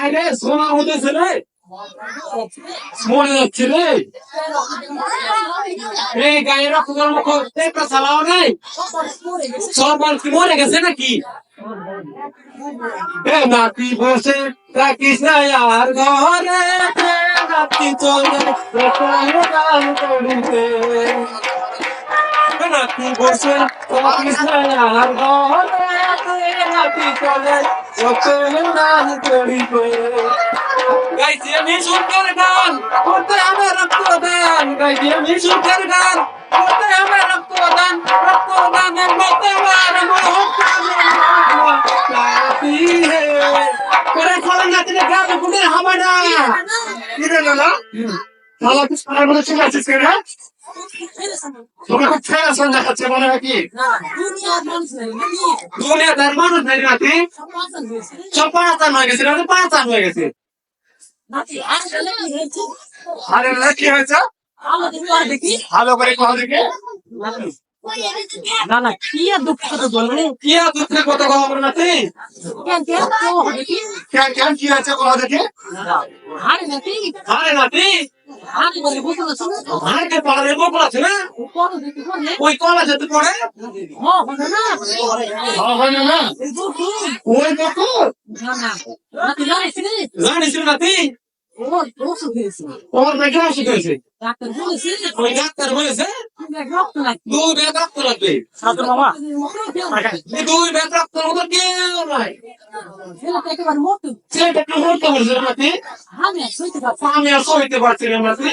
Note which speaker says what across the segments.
Speaker 1: আরে সোনা হতেছে রে, মনে হচ্ছে রে। এই গায়ে রক্ত জন্ম করতে চালাও নাই, সব মানুষ কি মরে গেছে নাকি? এ নাতি বসে রাখিস না আর ঘরে, নাতি চলে গান করিতে। নাতি বসে রাখিস না আর ঘরে, নাতি চলে গান করিতে। গাইছি আমি সুখের গান, করতে হবে রক্তদান। গাইছি আমি সুখের গান, করতে হবে রক্তদান। রক্তদানের মধ্যে করে খোলা নাচলে গ্রামে কোনো হবে না। কি রে লালা, লালা তুই সারা বলে চলে আসছিস কেন? তোকে খুব ফেরা সন দেখাচ্ছে মনে হয় কি? দুনিয়াদার মানুষ নাই নাতি, সব পাঁচান হয়ে গেছে, 5 হয়ে গেছে। আরে কি হয়েছে? ভালো করে কল দেখে।
Speaker 2: না না কি আর দুঃখ কথা বলবো,
Speaker 1: কি আর দুঃখের কথা বলবো নাতি? কেন কি আছে বলা দেখে?
Speaker 2: আরে নাতি,
Speaker 1: আরে নাতি,
Speaker 2: আরে বলে বুঝতে পারছো না,
Speaker 1: আরে পাড়ার বকল আছে না,
Speaker 2: কত দেখতে পারলে
Speaker 1: ওই কলা যেতে পড়ে।
Speaker 2: হবে না
Speaker 1: হয় না, ওই বকল
Speaker 2: না না নাতি
Speaker 1: জানিস নাতি,
Speaker 2: ওর ওষুধ হয়েছে,
Speaker 1: ওর বেটা অসুখ হয়েছে।
Speaker 2: ডাক্তার বলেছে
Speaker 1: ওই ডাক্তার বলেছে
Speaker 2: রক্ত লাগবে।
Speaker 1: 2 ব্যাগ রক্ত লাগবে।
Speaker 2: সাধু মামা
Speaker 1: 2 ব্যাগ রক্ত ওদের কেউ নাই।
Speaker 2: ছেলেটা একেবারে মোটু,
Speaker 1: ছেলেটা একটু মরতে বলছিল নাতি,
Speaker 2: আমি আর সইতে পারছি
Speaker 1: আমি আর সইতে পারছিলাম নাতি।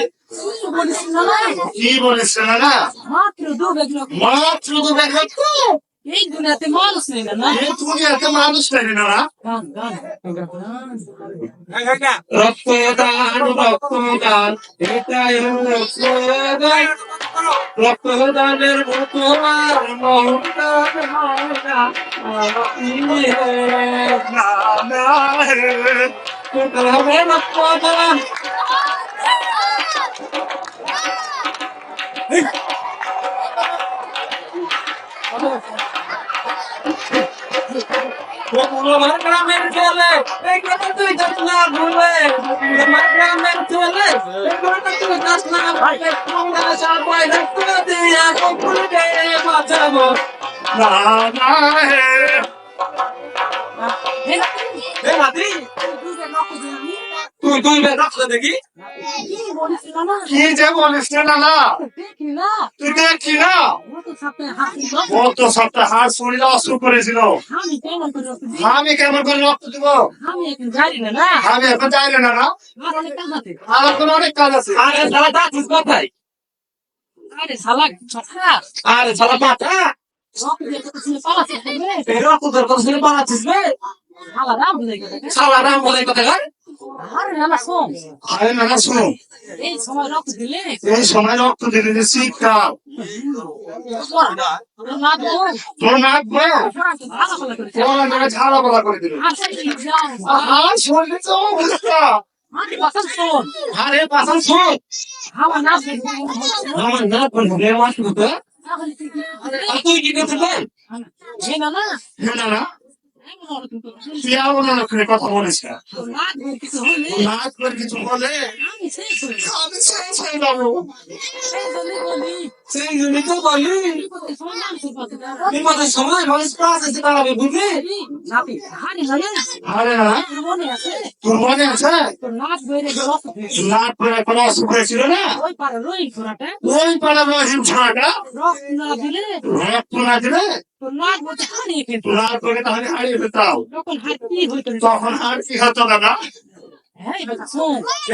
Speaker 2: বলিস না না,
Speaker 1: কি বলিস না,
Speaker 2: মাত্র 2 ব্যাগ রক্ত।
Speaker 1: মাত্র 2 ব্যাগ রক্ত।
Speaker 2: এই দুনিয়াতে মানুষ নেই না।
Speaker 1: এই দুনিয়াতে মানুষ নাই না।
Speaker 2: গান গান
Speaker 1: রক্তদান রক্তদান, এটাই হলো স্লোগান। রক্তদানের মতো আর মহৎ হয় না। করতে হবে রক্তদান। আমার গ্রামের ছেলে এই কথা তুই যাস না ভুলে, আমার গ্রামের ছেলে এই কথা তুই যাস না ভুলে। তোমরা সবাই রক্ত দিয়া কুকুরকে বাঁচাবো না না। হে নাতি, তুই 2 ব্যাগ রক্ত দেখি। কি যে বলিস না, তুই দেখি না কত সপ্তাহ হাড় শরীরে অসুখ করেছিল। আমি কেমন করে রক্ত দিব? আমি এখন যাই না। আর এখন অনেক কাজ আছে। আরে শালা যাচ্ছিস কোথায়?
Speaker 2: আরে শালা
Speaker 1: আরে শালা পাঠা, এই রক্ত তোর কথা শুনে পালাচ্ছিস বে? শালা রাম বলে কথা কর।
Speaker 2: আরে না শোন,
Speaker 1: আরে না শুনো,
Speaker 2: এই সময় রক্ত দিলে
Speaker 1: এই সময় রক্ত দিলে যে শীতকাল, তোর নাক বয়ে তোর নাকে ঝাড়া বলা করে দিল। আর শরীরে তো অবস্থা। আরে পাশান শোন, আমার না বলবে আমার শুনতে। তুই কি করছিস? না তুই এমন করে কথা বলিস না। নাক করে কিছু বলে আমি শেষ হয়ে যাবো। সেই জন্যই তো বলি বিপদের সময় মানুষ প্রাণ আছে দাঁড়াবে, বুঝলি? আরে না, তোর মনে আছে নাক করে কোনো অসুখ হয়েছিল না? ওই পাড়া রহিম ছোড়াটা রক্ত না দিলে নাক করে তাহলে হারিয়ে ফেলতাম। তখন আর কি হতো দাদা?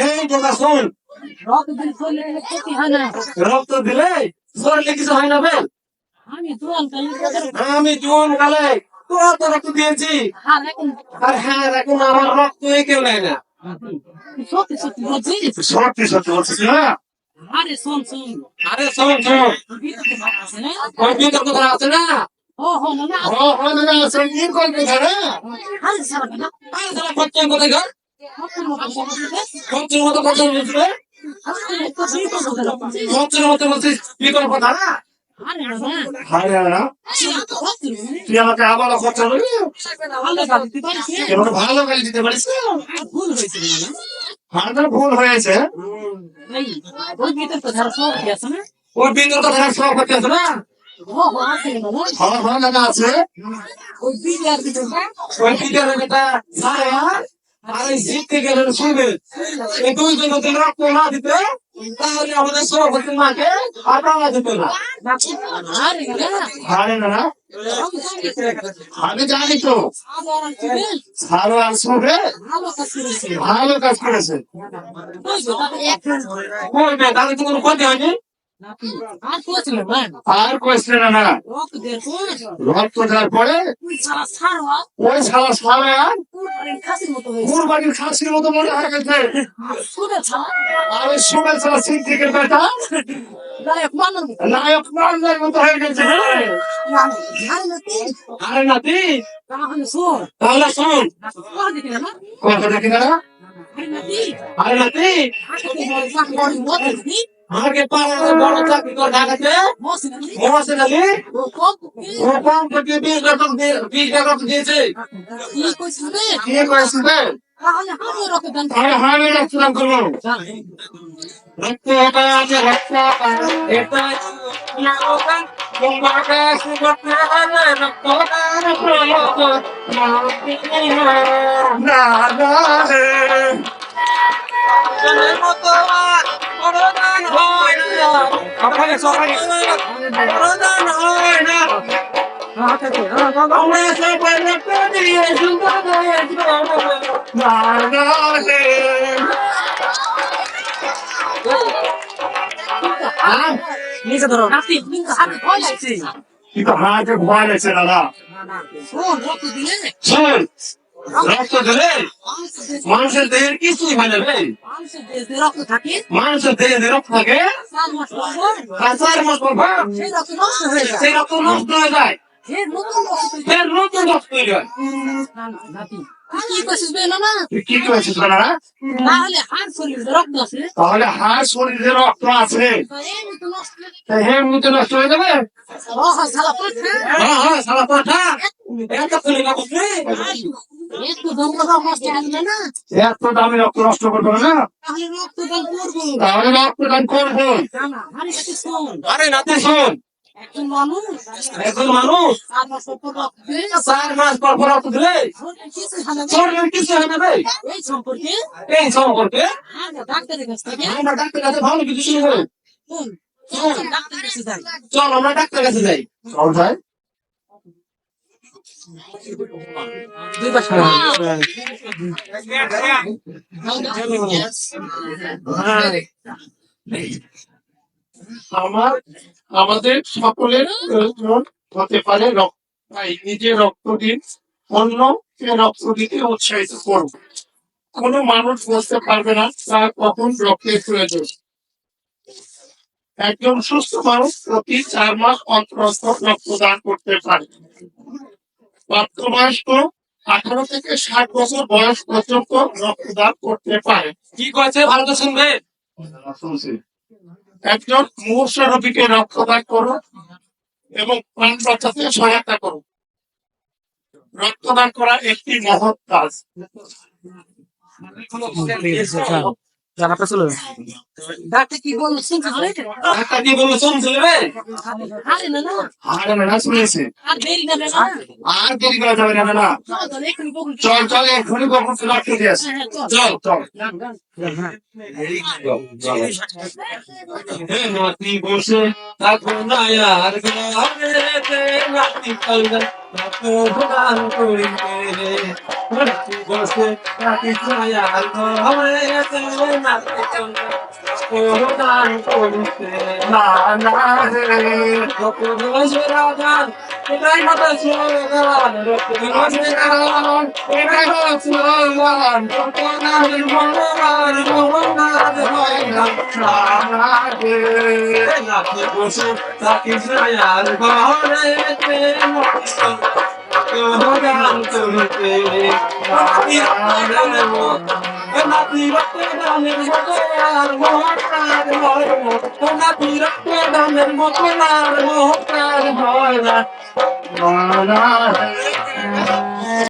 Speaker 1: এই কথা শোন, রক্ত দিলে শরীরে কিছু হয় না বেল। আমি জোয়ান কালে তোরা তো রক্ত দিয়েছি, আর হ্যাঁ এখন আমার রক্ত কেউ নেয় না। সত্যি বলছিস না? আরে শোন ওই বিতর্ক কথা আছে না? সঙ্গীত গল্প ধরে খরচের কোথায় ঘর খরচের মতো কথা বলছিলে, খরচের মতো বলছিস বিকল্প ধারা।
Speaker 2: আরে না
Speaker 1: হারে না তুই আমাকে আবার খরচা করবি
Speaker 2: ভালো গালি দিতে পারিস না?
Speaker 1: এবার ভালো গালি দিতে পারিস না
Speaker 2: ভুল হয়েছিল না
Speaker 1: হারটা ভুল হয়েছে
Speaker 2: এই ওই ভিতর তো ধারা সব আছে না
Speaker 1: ওই বিন্দুর কথা সব করতে আছে না
Speaker 2: ও আছে না
Speaker 1: হ্যাঁ হ্যাঁ দাদা আছে
Speaker 2: ওই বিজার ভিতর
Speaker 1: ওই বিদ্যালয়ের কথা সারে আর এই জিততে গেলে শুনবে এই দুই জন দিন রক্ত না দিতে তাহলে আমাদের সভাপতি মাকে আর বাংলা দিতে না
Speaker 2: আরে না
Speaker 1: হারে না আমি জানি তো ভালো আর শুনবে ভালো কাজ করেছে বলবে তাহলে তো কোনো ক্ষতি হয়নি
Speaker 2: আর কইছিল না
Speaker 1: আর কোয়েশ্চেন না
Speaker 2: রক্ত দেড়
Speaker 1: রক্ত দেওয়ার পরে
Speaker 2: সারা
Speaker 1: ওই শালা সারা
Speaker 2: খাসির মতো হয়েছে
Speaker 1: কুরবানির খাসির মতো মনে হয়ে গেছে
Speaker 2: শুনে ছাড়া
Speaker 1: আর ওই সুবেল ছাড়া সিং থেকে বেটা
Speaker 2: নায়ক মানন
Speaker 1: নায়ক মানদের মতো হয়ে গেছে আরে নাতি
Speaker 2: তাহলে শোন
Speaker 1: তাহলে শোন
Speaker 2: দেখি না
Speaker 1: কথা দেখি না আরে নাতি আমাকে বড় চাকরি করে ঢাকাতে মহাসেন আলী ও কম থেকে 20 টাকা দিয়েছে কি করেছিবে তাহলে আমি রক্তদান করবো রক্ত আছে রক্ত এটা
Speaker 2: নিচে ধরো নাতি হাতে ভয় লাগছে
Speaker 1: কিন্তু হাতে ভয় লাগছে দাদা
Speaker 2: শোন রক্ত দিলে
Speaker 1: শোন রক্ত দিলে মানুষের দেহের কিছুই হয় না রে
Speaker 2: মানুষের দেহে রক্ত থাকে
Speaker 1: মানুষের দেহে যে রক্ত থাকে
Speaker 2: 4 মাস পর
Speaker 1: আর 4 মাস পর
Speaker 2: সেই রক্ত নষ্ট হয়ে যায়
Speaker 1: সেই রক্ত নষ্ট হয়ে যায়
Speaker 2: ফের নতুন রক্ত তৈরি
Speaker 1: ফের নতুন রক্ত তৈরি হয়
Speaker 2: না না নাতি কি কইছিস বে না
Speaker 1: তুই কি করেছিস না
Speaker 2: তাহলে হাড় শরীরে রক্ত আছে
Speaker 1: তাহলে হাড় শরীরে রক্ত আছে
Speaker 2: তো এমনি তো নষ্ট হয়ে
Speaker 1: তাই এমনিতে নষ্ট হয়ে যাবে
Speaker 2: ও শালা পড়ছে
Speaker 1: হ্যাঁ সালা পাঠা এটা তুলে না বুঝলি
Speaker 2: একটু দমটা নষ্ট হবে না
Speaker 1: এত দামি রক্ত নষ্ট করবো না
Speaker 2: তাহলে রক্তদান করবো
Speaker 1: তাহলে রক্তদান করবো
Speaker 2: না না আরে কাছে শোন
Speaker 1: আরে নাতি শোন
Speaker 2: একজন মানুষ
Speaker 1: একজন মানুষ
Speaker 2: 4 মাস পর রক্ত দিয়ে
Speaker 1: 4 মাস পর রক্ত দিলে
Speaker 2: কিছু খানা
Speaker 1: শরীরে কিছু হয় না রে
Speaker 2: এই সম্পর্কে
Speaker 1: এই সম্পর্কে
Speaker 2: আমরা ডাক্তারের কাছ থেকে
Speaker 1: আমরা ডাক্তার কাছে ভালো কিছু শুরু করি
Speaker 2: ডাক্তারের কাছে যাই
Speaker 1: চল আমরা ডাক্তার কাছে যাই চল যাই
Speaker 2: দুই পাশে
Speaker 1: আমাদের সকলের প্রয়োজন হতে পারে রক্ত তাই নিজে রক্ত দিন অন্যকে রক্ত দিতে উৎসাহিত করুন কোনো মানুষ বুঝতে পারবে না তার কখন রক্তের প্রয়োজন একজন সুস্থ মানুষ প্রতি 4 মাস অন্তর অন্তর রক্তদান করতে পারে প্রাপ্তবয়স্ক 18 থেকে 60 বছর বয়স পর্যন্ত রক্তদান করতে পারে কি কয়েছে ভালো তো শুনবে শুনছি একজন মুমূর্ষু রোগীকে রক্তদান করুন এবং প্রাণ বাঁচাতে সহায়তা করুন রক্তদান করা একটি মহৎ কাজ
Speaker 2: ডাক্তার কি বললো শুনতে হবে
Speaker 1: ডাক্তার কি বললো শুনছিল রে
Speaker 2: আরে না না
Speaker 1: আরে না শুনেছি
Speaker 2: আর দেরি না না
Speaker 1: আর দেরি করা যাবে না না
Speaker 2: চল এখনই বকুল
Speaker 1: চল চল এখনই কখন রক্ত দিয়ে আসি চল চল নাতি বসে থাকো না আর গ্রামেতে নাতি চলবে রক্তদান করিতে নাতি বসে নাতি ছায়ার ঘরেতে নাতি চলবে রক্তদান করিতে না না রে রক্তদান রাগান এটাই মাতা স্লোগান রক্তদান রাগান এটাই মাতা স্লোগান রক্তদান ভগবান ভগবান হয় না না রে নাতি বসে নাতি ছায়ার ঘরেতে নাতি চলবে রক্তদান করিতে না